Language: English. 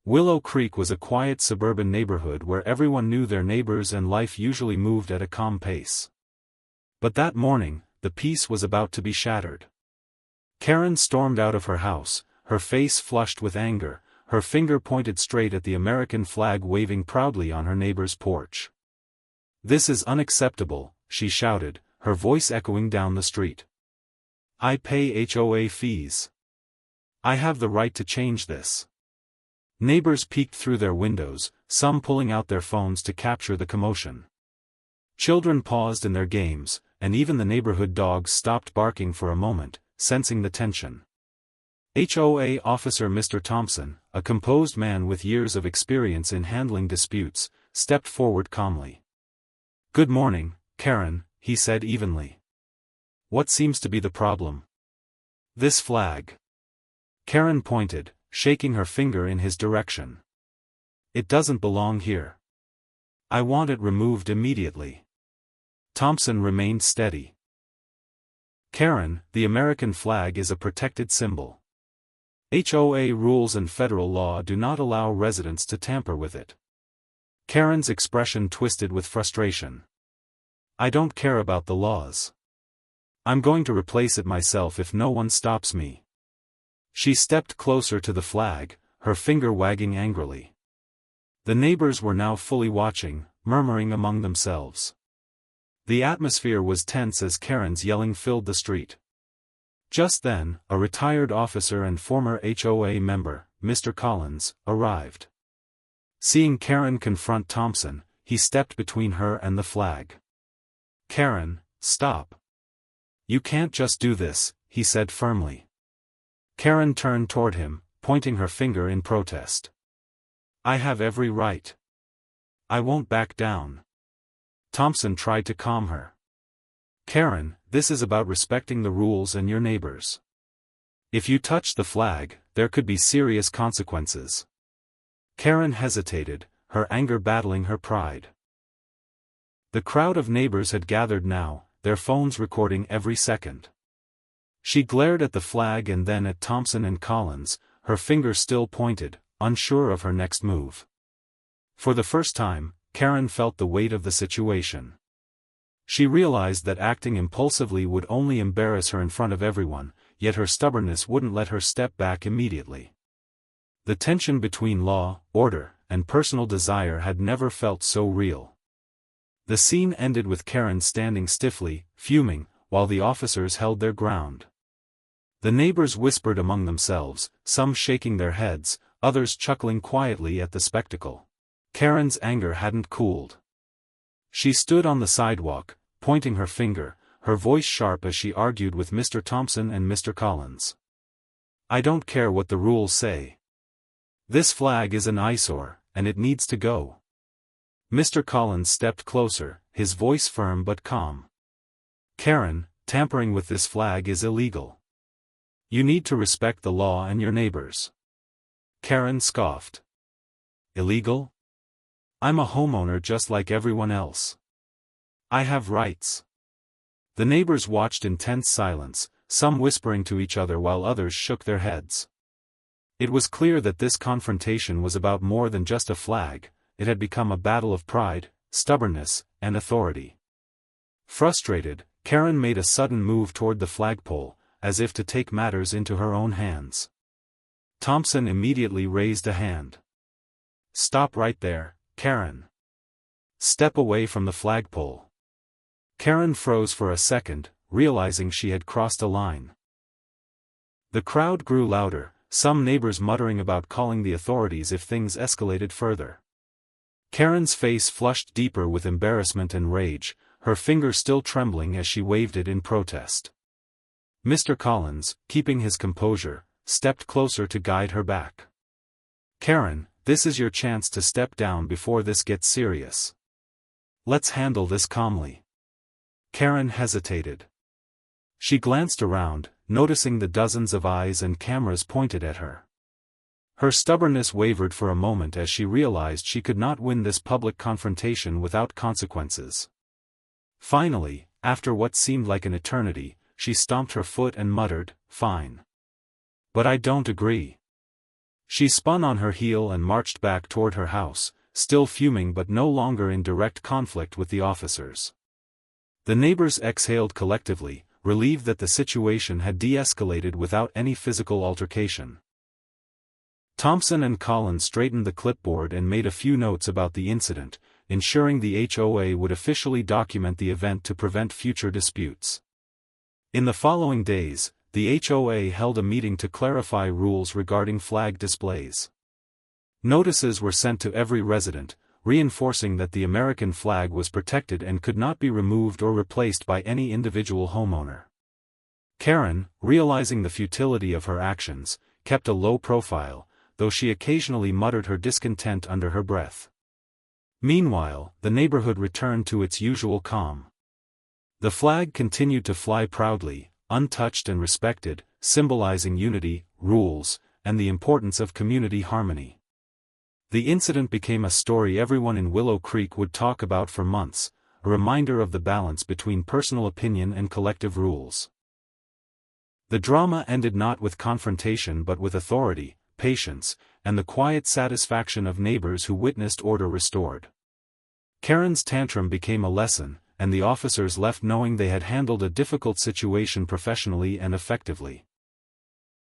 Willow Creek was a quiet suburban neighborhood where everyone knew their neighbors and life usually moved at a calm pace. But that morning, the peace was about to be shattered. Karen stormed out of her house, her face flushed with anger, her finger pointed straight at the American flag waving proudly on her neighbor's porch. "This is unacceptable," she shouted, her voice echoing down the street. "I pay HOA fees. I have the right to change this." Neighbors peeked through their windows, some pulling out their phones to capture the commotion. Children paused in their games, and even the neighborhood dogs stopped barking for a moment, sensing the tension. HOA officer Mr. Thompson, a composed man with years of experience in handling disputes, stepped forward calmly. "Good morning, Karen," he said evenly. "What seems to be the problem?" "This flag." Karen pointed, shaking her finger in his direction. "It doesn't belong here. I want it removed immediately." Thompson remained steady. "Karen, the American flag is a protected symbol. HOA rules and federal law do not allow residents to tamper with it." Karen's expression twisted with frustration. "I don't care about the laws. I'm going to replace it myself if no one stops me." She stepped closer to the flag, her finger wagging angrily. The neighbors were now fully watching, murmuring among themselves. The atmosphere was tense as Karen's yelling filled the street. Just then, a retired officer and former HOA member, Mr. Collins, arrived. Seeing Karen confront Thompson, he stepped between her and the flag. "Karen, stop. You can't just do this," he said firmly. Karen turned toward him, pointing her finger in protest. "I have every right. I won't back down." Thompson tried to calm her. "Karen, this is about respecting the rules and your neighbors. If you touch the flag, there could be serious consequences." Karen hesitated, her anger battling her pride. The crowd of neighbors had gathered now, their phones recording every second. She glared at the flag and then at Thompson and Collins, her finger still pointed, unsure of her next move. For the first time, Karen felt the weight of the situation. She realized that acting impulsively would only embarrass her in front of everyone, yet her stubbornness wouldn't let her step back immediately. The tension between law, order, and personal desire had never felt so real. The scene ended with Karen standing stiffly, fuming, while the officers held their ground. The neighbors whispered among themselves, some shaking their heads, others chuckling quietly at the spectacle. Karen's anger hadn't cooled. She stood on the sidewalk, pointing her finger, her voice sharp as she argued with Mr. Thompson and Mr. Collins. "I don't care what the rules say. This flag is an eyesore, and it needs to go." Mr. Collins stepped closer, his voice firm but calm. "Karen, tampering with this flag is illegal. You need to respect the law and your neighbors." Karen scoffed. "Illegal? I'm a homeowner just like everyone else. I have rights." The neighbors watched in tense silence, some whispering to each other while others shook their heads. It was clear that this confrontation was about more than just a flag, it had become a battle of pride, stubbornness, and authority. Frustrated, Karen made a sudden move toward the flagpole, as if to take matters into her own hands. Thompson immediately raised a hand. "Stop right there, Karen. Step away from the flagpole." Karen froze for a second, realizing she had crossed a line. The crowd grew louder, some neighbors muttering about calling the authorities if things escalated further. Karen's face flushed deeper with embarrassment and rage, her finger still trembling as she waved it in protest. Mr. Collins, keeping his composure, stepped closer to guide her back. "Karen, this is your chance to step down before this gets serious. Let's handle this calmly." Karen hesitated. She glanced around, noticing the dozens of eyes and cameras pointed at her. Her stubbornness wavered for a moment as she realized she could not win this public confrontation without consequences. Finally, after what seemed like an eternity, she stomped her foot and muttered, "Fine. But I don't agree." She spun on her heel and marched back toward her house, still fuming but no longer in direct conflict with the officers. The neighbors exhaled collectively, relieved that the situation had de-escalated without any physical altercation. Thompson and Collins straightened the clipboard and made a few notes about the incident, ensuring the HOA would officially document the event to prevent future disputes. In the following days, the HOA held a meeting to clarify rules regarding flag displays. Notices were sent to every resident, reinforcing that the American flag was protected and could not be removed or replaced by any individual homeowner. Karen, realizing the futility of her actions, kept a low profile, though she occasionally muttered her discontent under her breath. Meanwhile, the neighborhood returned to its usual calm. The flag continued to fly proudly, untouched and respected, symbolizing unity, rules, and the importance of community harmony. The incident became a story everyone in Willow Creek would talk about for months, a reminder of the balance between personal opinion and collective rules. The drama ended not with confrontation but with authority, patience, and the quiet satisfaction of neighbors who witnessed order restored. Karen's tantrum became a lesson, and the officers left knowing they had handled a difficult situation professionally and effectively.